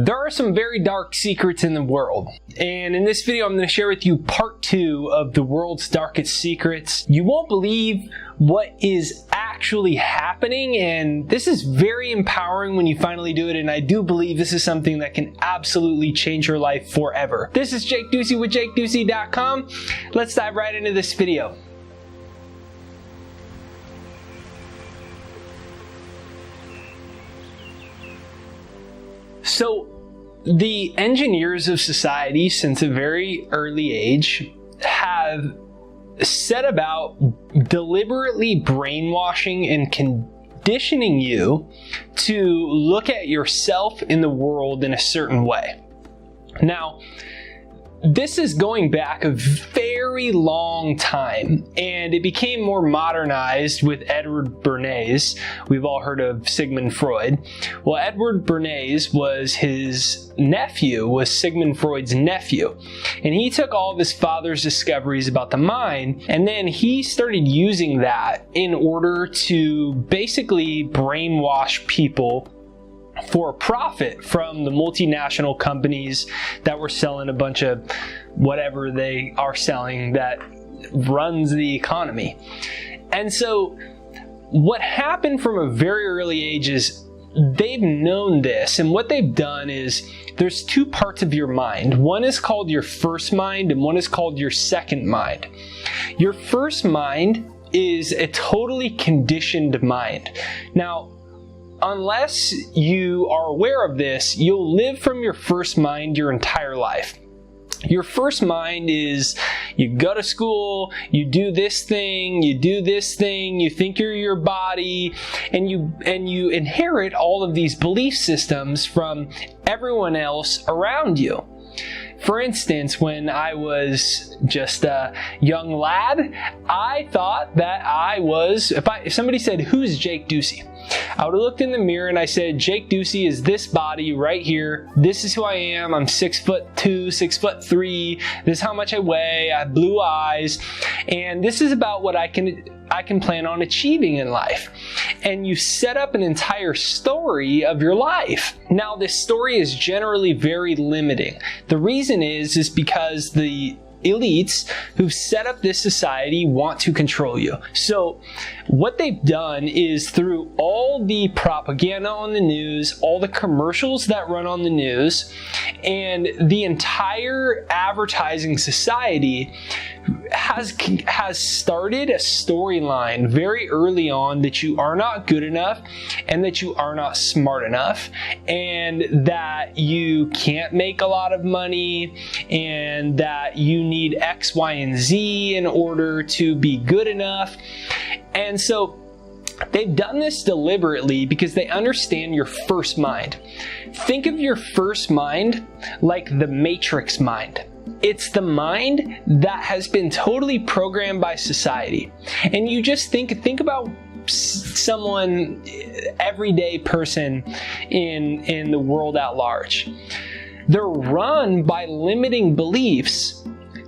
There are some very dark secrets in the world, and in this video I'm going to share with you part 2 of the world's darkest secrets. You won't believe what is actually happening, and this is very empowering when you finally do it, and I do believe this is something that can absolutely change your life forever. This is Jake Ducey with JakeDucey.com. Let's dive right into this video. So, the engineers of society since a very early age have set about deliberately brainwashing and conditioning you to look at yourself in the world in a certain way. Now, this is going back a very long time, and it became more modernized with Edward Bernays. We've all heard of Sigmund Freud. Well, Edward Bernays was Sigmund Freud's nephew, and he took all of his father's discoveries about the mind, and then he started using that in order to basically brainwash people for a profit from the multinational companies that were selling a bunch of whatever they are selling that runs the economy. And so what happened from a very early age is they've known this, and what they've done is there's 2 parts of your mind. One is called your first mind and one is called your second mind. Your first mind is a totally conditioned mind. Now, unless you are aware of this, you'll live from your first mind your entire life. Your first mind is you go to school, you do this thing, you do this thing, you think you're your body, and you inherit all of these belief systems from everyone else around you. For instance, when I was just a young lad, I thought that I was, if somebody said, "Who's Jake Ducey?" I would have looked in the mirror and I said, Jake Ducey is this body right here. This is who I am. I'm 6'2", 6'3". This is how much I weigh. I have blue eyes. And this is about what I can plan on achieving in life. And you set up an entire story of your life. Now, this story is generally very limiting. The reason is because the elites who've set up this society want to control you. So what they've done is, through all the propaganda on the news, all the commercials that run on the news, and the entire advertising society has started a storyline very early on that you are not good enough, and that you are not smart enough, and that you can't make a lot of money, and that you need X, Y, and Z in order to be good enough. And so they've done this deliberately because they understand your first mind. Think of your first mind like the Matrix mind. It's the mind that has been totally programmed by society. And you just think about someone, everyday person in the world at large. They're run by limiting beliefs.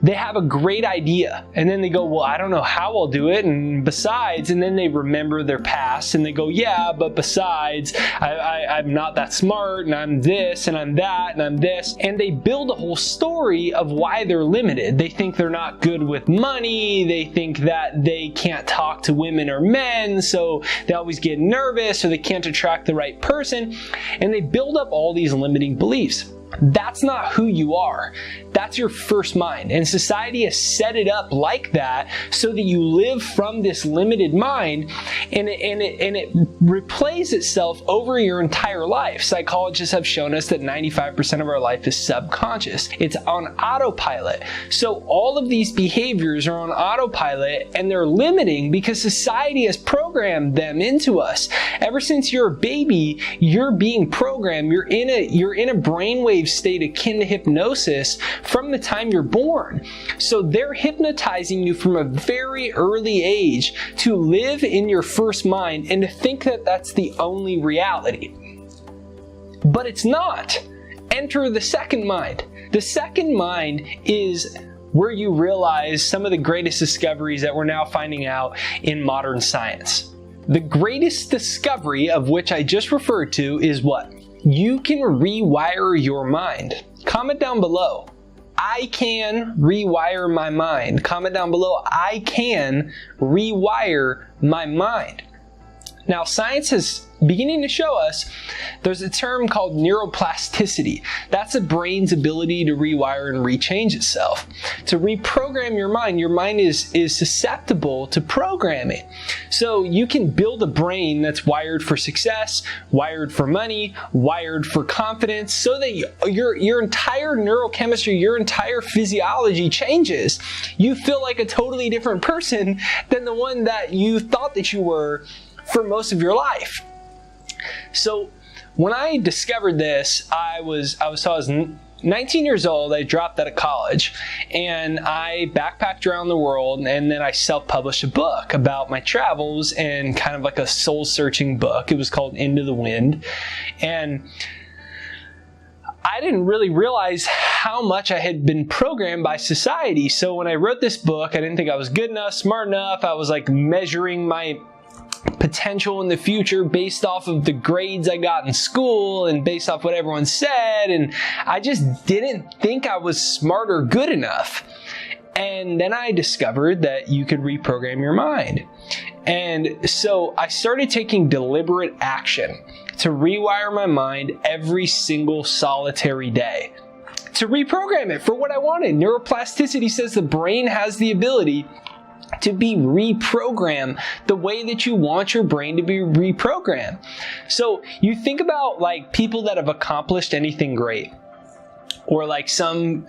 They have a great idea, and then they go, well, I don't know how I'll do it, and besides, and then they remember their past, and they go, yeah, but besides, I'm not that smart, and I'm this, and I'm that, and I'm this, and they build a whole story of why they're limited. They think they're not good with money, they think that they can't talk to women or men, so they always get nervous, or they can't attract the right person, and they build up all these limiting beliefs. That's not who you are. That's your first mind. And society has set it up like that so that you live from this limited mind, and it replays itself over your entire life. Psychologists have shown us that 95% of our life is subconscious. It's on autopilot. So all of these behaviors are on autopilot, and they're limiting because society has programmed them into us. Ever since you're a baby, you're being programmed. You're in a brainwave state akin to hypnosis from the time you're born. So they're hypnotizing you from a very early age to live in your first mind and to think that that's the only reality. But it's not. Enter the second mind. The second mind is where you realize some of the greatest discoveries that we're now finding out in modern science. The greatest discovery of which I just referred to is what? You can rewire your mind. Comment down below. I can rewire my mind. Comment down below. I can rewire my mind. Now, science is beginning to show us there's a term called neuroplasticity. That's the brain's ability to rewire and rechange itself. To reprogram your mind is susceptible to programming. So you can build a brain that's wired for success, wired for money, wired for confidence, so that your entire neurochemistry, your entire physiology changes. You feel like a totally different person than the one that you thought that you were for most of your life. So when I discovered this, I was 19 years old. I dropped out of college and I backpacked around the world, and then I self-published a book about my travels, and kind of like a soul-searching book. It was called Into the Wind. And I didn't really realize how much I had been programmed by society. So when I wrote this book, I didn't think I was good enough, smart enough. I was like measuring my potential in the future based off of the grades I got in school and based off what everyone said, and I just didn't think I was smart or good enough. And then I discovered that you could reprogram your mind. And so I started taking deliberate action to rewire my mind every single solitary day, to reprogram it for what I wanted. Neuroplasticity says the brain has the ability to be reprogrammed the way that you want your brain to be reprogrammed. So you think about like people that have accomplished anything great, or like some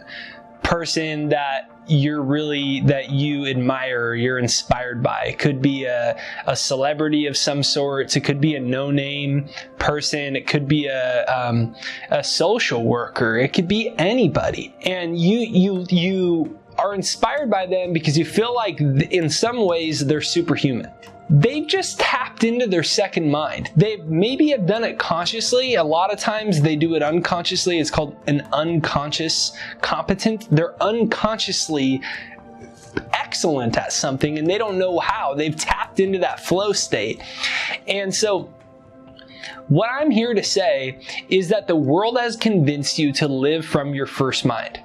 person that you admire, you're inspired by. It could be a celebrity of some sort. It could be a no-name person. It could be a social worker. It could be anybody. And you are inspired by them because you feel like in some ways they're superhuman. They've just tapped into their second mind. They maybe have done it consciously. A lot of times they do it unconsciously. It's called an unconscious competent. They're unconsciously excellent at something and they don't know how. They've tapped into that flow state. And so what I'm here to say is that the world has convinced you to live from your first mind.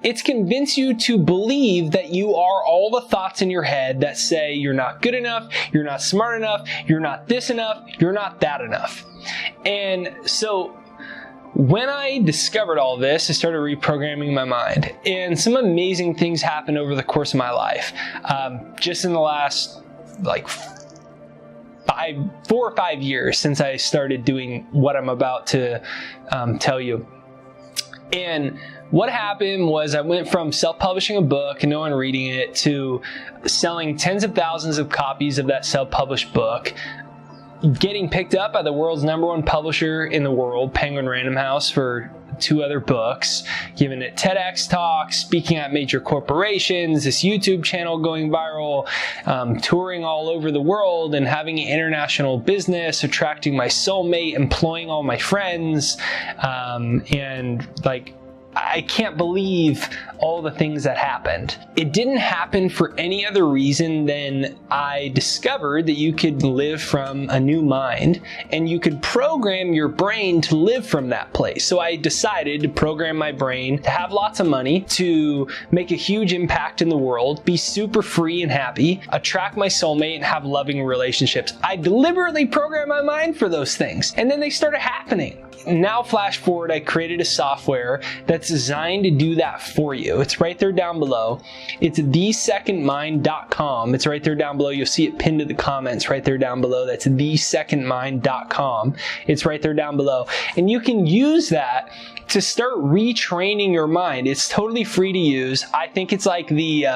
It's convinced you to believe that you are all the thoughts in your head that say you're not good enough, you're not smart enough, you're not this enough, you're not that enough. And so when I discovered all this, I started reprogramming my mind. And some amazing things happened over the course of my life. Just in the last 4 or 5 years since I started doing what I'm about to tell you. And what happened was I went from self-publishing a book and no one reading it to selling tens of thousands of copies of that self-published book, getting picked up by the world's #1 publisher in the world, Penguin Random House, for 2 other books, giving it TEDx talks, speaking at major corporations, this YouTube channel going viral, touring all over the world and having an international business, attracting my soulmate, employing all my friends, and I can't believe all the things that happened. It didn't happen for any other reason than I discovered that you could live from a new mind and you could program your brain to live from that place. So I decided to program my brain to have lots of money, to make a huge impact in the world, be super free and happy, attract my soulmate, and have loving relationships. I deliberately programmed my mind for those things, and then they started happening. Now flash forward, I created a software that's designed to do that for you. It's right there down below. It's thesecondmind.com. It's right there down below. You'll see it pinned to the comments right there down below. That's thesecondmind.com. It's right there down below. And you can use that to start retraining your mind. It's totally free to use. I think it's like the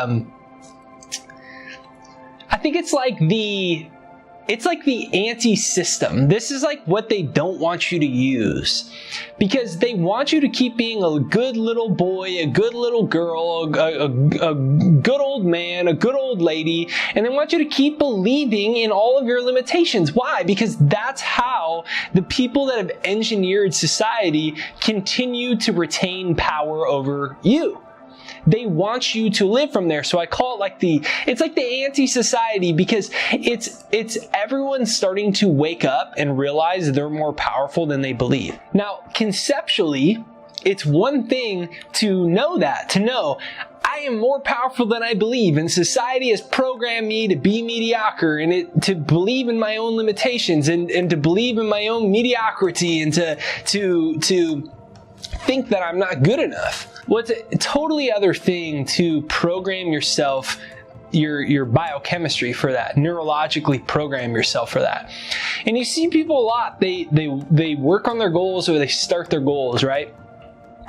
anti-system. This is like what they don't want you to use, because they want you to keep being a good little boy, a good little girl, a good old man, a good old lady, and they want you to keep believing in all of your limitations. Why? Because that's how the people that have engineered society continue to retain power over you. they want you to live from there. So I call it like it's like the anti-society, because it's everyone starting to wake up and realize they're more powerful than they believe. Now, conceptually, it's one thing to know I am more powerful than I believe, and society has programmed me to be mediocre and to believe in my own limitations and to believe in my own mediocrity and to think that I'm not good enough. Well, it's a totally other thing to program yourself, your biochemistry for that, neurologically program yourself for that. And you see people a lot, they work on their goals, or they start their goals, right?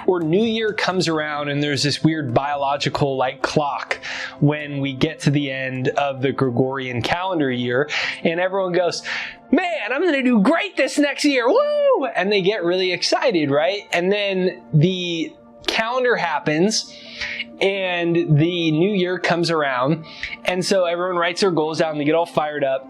Or New Year comes around and there's this weird biological like clock when we get to the end of the Gregorian calendar year, and everyone goes, man, I'm going to do great this next year. Woo! And they get really excited, right? And then the calendar happens and the new year comes around. And so everyone writes their goals down and they get all fired up.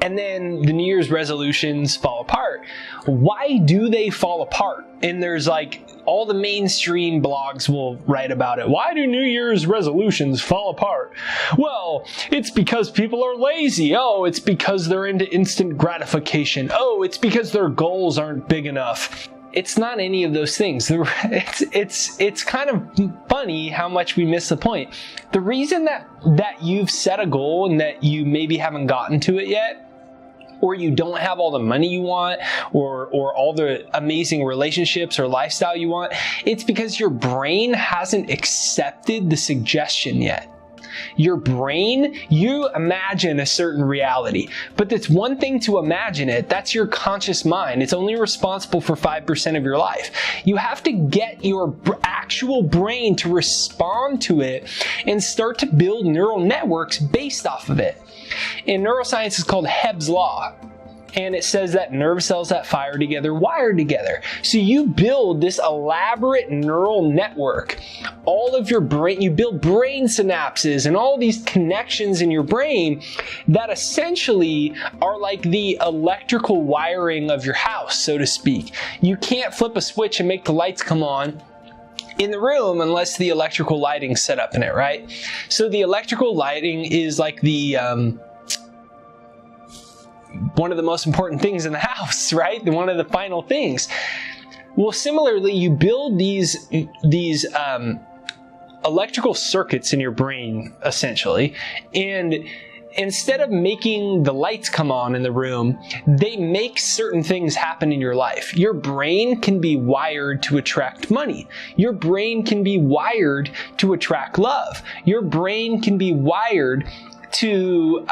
And then the New Year's resolutions fall apart. Why do they fall apart? And there's like all the mainstream blogs will write about it. Why do New Year's resolutions fall apart? Well, it's because people are lazy. Oh, it's because they're into instant gratification. Oh, it's because their goals aren't big enough. It's not any of those things. It's kind of funny how much we miss the point. The reason that you've set a goal and that you maybe haven't gotten to it yet, or you don't have all the money you want, or all the amazing relationships or lifestyle you want, it's because your brain hasn't accepted the suggestion yet. Your brain, you imagine a certain reality, but it's one thing to imagine it. That's your conscious mind. It's only responsible for 5% of your life. You have to get your actual brain to respond to it and start to build neural networks based off of it. In neuroscience, it's called Hebb's Law. And it says that nerve cells that fire together wire together. So you build this elaborate neural network. All of your brain, you build brain synapses and all these connections in your brain that essentially are like the electrical wiring of your house, so to speak. You can't flip a switch and make the lights come on in the room unless the electrical lighting's set up in it, right? So the electrical lighting is like one of the most important things in the house, right? One of the final things. Well, similarly, you build these electrical circuits in your brain, essentially, and instead of making the lights come on in the room, they make certain things happen in your life. Your brain can be wired to attract money. Your brain can be wired to attract love. Your brain can be wired to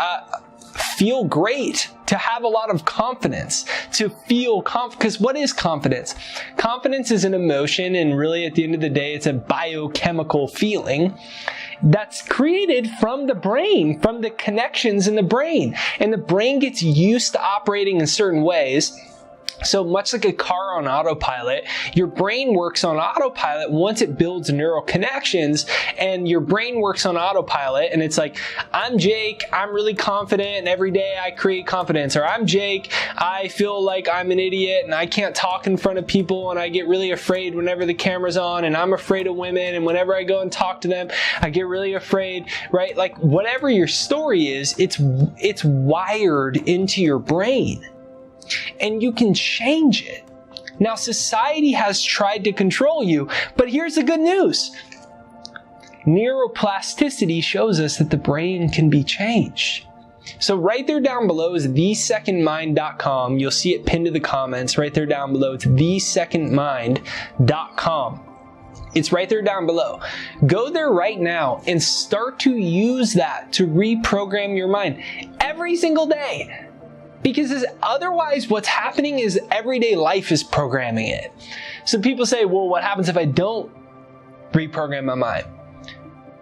feel great, to have a lot of confidence, to feel because what is confidence? Confidence is an emotion, and really at the end of the day, it's a biochemical feeling that's created from the brain, from the connections in the brain. And the brain gets used to operating in certain ways. So much like a car on autopilot, your brain works on autopilot once it builds neural connections, and your brain works on autopilot, and it's like, I'm Jake, I'm really confident, and every day I create confidence. Or I'm Jake, I feel like I'm an idiot, and I can't talk in front of people, and I get really afraid whenever the camera's on, and I'm afraid of women, and whenever I go and talk to them, I get really afraid, right? Like whatever your story is, it's wired into your brain. And you can change it. Now, society has tried to control you, but here's the good news. Neuroplasticity shows us that the brain can be changed. So right there down below is thesecondmind.com. You'll see it pinned to the comments right there down below. It's thesecondmind.com. It's right there down below. Go there right now and start to use that to reprogram your mind every single day. Because otherwise what's happening is everyday life is programming it. So people say, well, what happens if I don't reprogram my mind?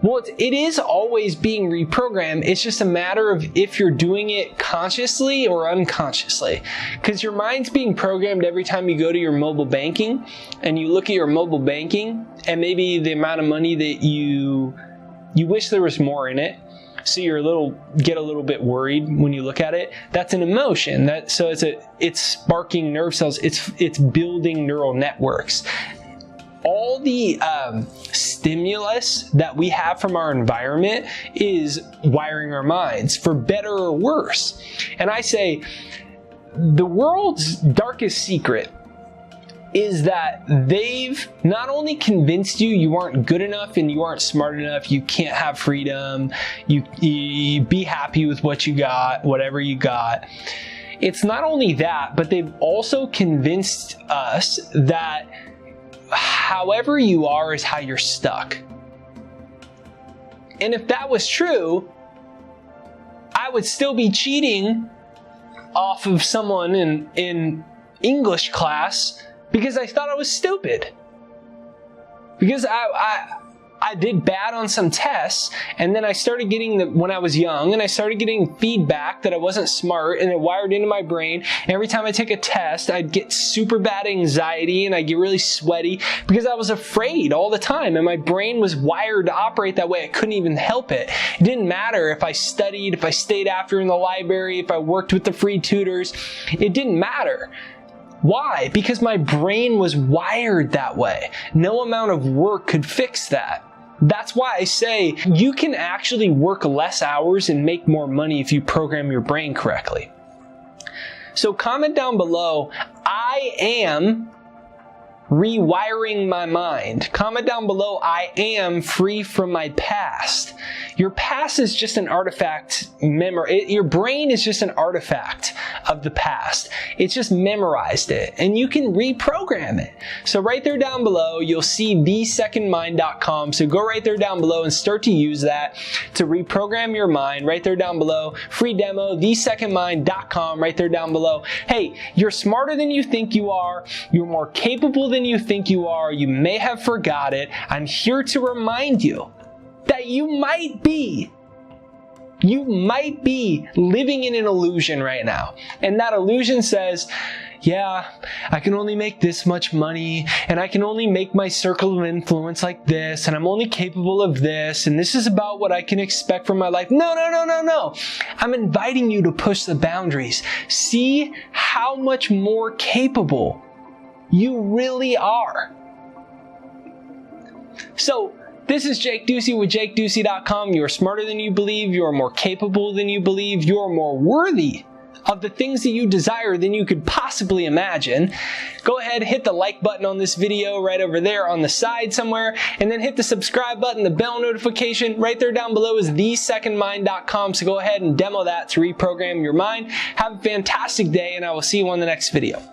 Well, it is always being reprogrammed. It's just a matter of if you're doing it consciously or unconsciously. Because your mind's being programmed every time you go to your mobile banking and you look at your mobile banking and maybe the amount of money that you wish there was more in it. So you get a little bit worried when you look at it. That's an emotion. So it's sparking nerve cells. It's building neural networks. All the stimulus that we have from our environment is wiring our minds for better or worse. And I say the world's darkest secret is that they've not only convinced you aren't good enough and you aren't smart enough, you can't have freedom, you be happy with what you got, whatever you got. It's not only that, but they've also convinced us that however you are is how you're stuck. And if that was true, I would still be cheating off of someone in English class because I thought I was stupid. Because I did bad on some tests, and then I started getting when I was young, and I started getting feedback that I wasn't smart, and it wired into my brain. And every time I take a test, I'd get super bad anxiety, and I'd get really sweaty because I was afraid all the time, and my brain was wired to operate that way. I couldn't even help it. It didn't matter if I studied, if I stayed after in the library, if I worked with the free tutors. It didn't matter. Why? Because my brain was wired that way. No amount of work could fix that. That's why I say you can actually work less hours and make more money if you program your brain correctly. So comment down below, I am rewiring my mind. Comment down below, I am free from my past. Your past is just an artifact memory. Your brain is just an artifact of the past. It's just memorized it, and you can reprogram it. So right there down below, you'll see thesecondmind.com. So go right there down below and start to use that to reprogram your mind. Right there down below, free demo, thesecondmind.com. Right there down below. Hey, you're smarter than you think you are. You're more capable than you think you are. You may have forgot it. I'm here to remind you that you might be living in an illusion right now. And that illusion says, yeah, I can only make this much money, and I can only make my circle of influence like this, and I'm only capable of this, and this is about what I can expect from my life. No. I'm inviting you to push the boundaries. See how much more capable you really are. So, this is Jake Ducey with JakeDucey.com. You are smarter than you believe. You are more capable than you believe. You are more worthy of the things that you desire than you could possibly imagine. Go ahead, hit the like button on this video right over there on the side somewhere, and then hit the subscribe button, the bell notification. Right there down below is thesecondmind.com. So go ahead and demo that to reprogram your mind. Have a fantastic day, and I will see you on the next video.